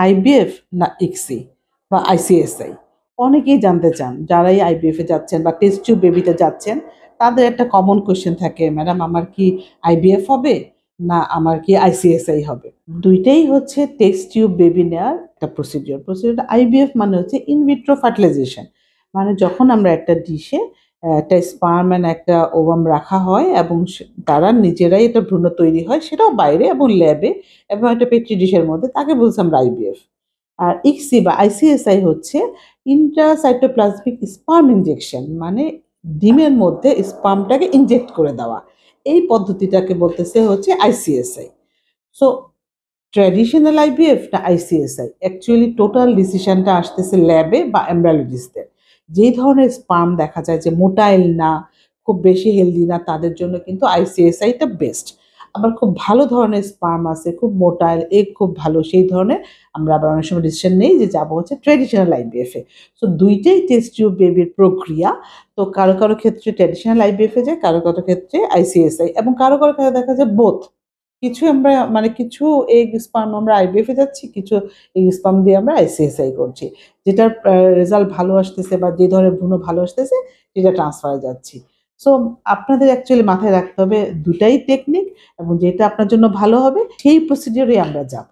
IBF না ইকসি বা ICSI? অনেকেই জানতে চান যারাই আইবিএফ এ যাচ্ছেন বা টেস্ট টিউব বেবিতে যাচ্ছেন, তাদের একটা কমন কোয়েশ্চেন থাকে, ম্যাডাম আমার কি আইবিএফ হবে না আমার কি আইসিএসআই হবে? দুইটাই হচ্ছে টেস্ট টিউব বেবি নেওয়ার একটা প্রসিডিওর। আইবিএফ মানে হচ্ছে ইন ভিট্রো ফার্টিলাইজেশন, মানে যখন আমরা একটা ডিশে একটা স্পার্ম অ্যান্ড একটা ওভাম রাখা হয় এবং তারা নিজেরাই এটা ভ্রূণ তৈরি হয়, সেটাও বাইরে এবং ল্যাবে এবং একটা পেট্রি ডিশের মধ্যে, তাকে বলছি আমরা আইবিএফ। আর ইকসি বা আইসিএসআই হচ্ছে ইন্ট্রাসাইটোপ্লাজমিক স্পার্ম ইনজেকশন, মানে ডিমের মধ্যে স্পার্মটাকে ইনজেক্ট করে দেওয়া। এই পদ্ধতিটাকে বলতেছে হচ্ছে আইসিএসআই। সো ট্র্যাডিশনাল আইভিএফ না আইসিএসআই, অ্যাকচুয়ালি টোটাল ডিসিশনটা আসতেছে ল্যাবে বা এমব্রায়োলজিস্টদের। যেই ধরনের স্পার্ম দেখা যায় যে মোটাইল না, খুব বেশি হেলদি না, তাদের জন্য কিন্তু আইসিএসআইটা বেস্ট। আবার খুব ভালো ধরনের স্পার্ম আছে, খুব মোটাইল, এগ খুব ভালো, সেই ধরনের আমরা আবার অনেক সময় ডিসিশন নেই যে যাবো হচ্ছে ট্র্যাডিশনাল আইভিএফ এ। সো দুইটাই টেস্ট টিউব বেবির প্রক্রিয়া। তো কারো কারো ক্ষেত্রে ট্র্যাডিশনাল আইভিএফ এ যায়, কারো কারো ক্ষেত্রে আইসিএসআই, এবং কারো কারো ক্ষেত্রে দেখা যায় বোথ। কিছু আমরা মানে কিছু এগ স্পার্ম আমরা আইভিএফ এ যাচ্ছি, কিছু এগ স্পার্ম দিয়ে আমরা আইসিএসআই করছি। যেটার রেজাল্ট ভালো আসতেছে বা যে ধরনের ভ্রূণ ভালো আসতেছে, সেটা ট্রান্সফারে যাচ্ছি। সো আপনাদের অ্যাকচুয়ালি মাথায় রাখতে হবে দুটাই টেকনিক, এবং যেটা আপনার জন্য ভালো হবে সেই প্রসিডিওরে আমরা যাব।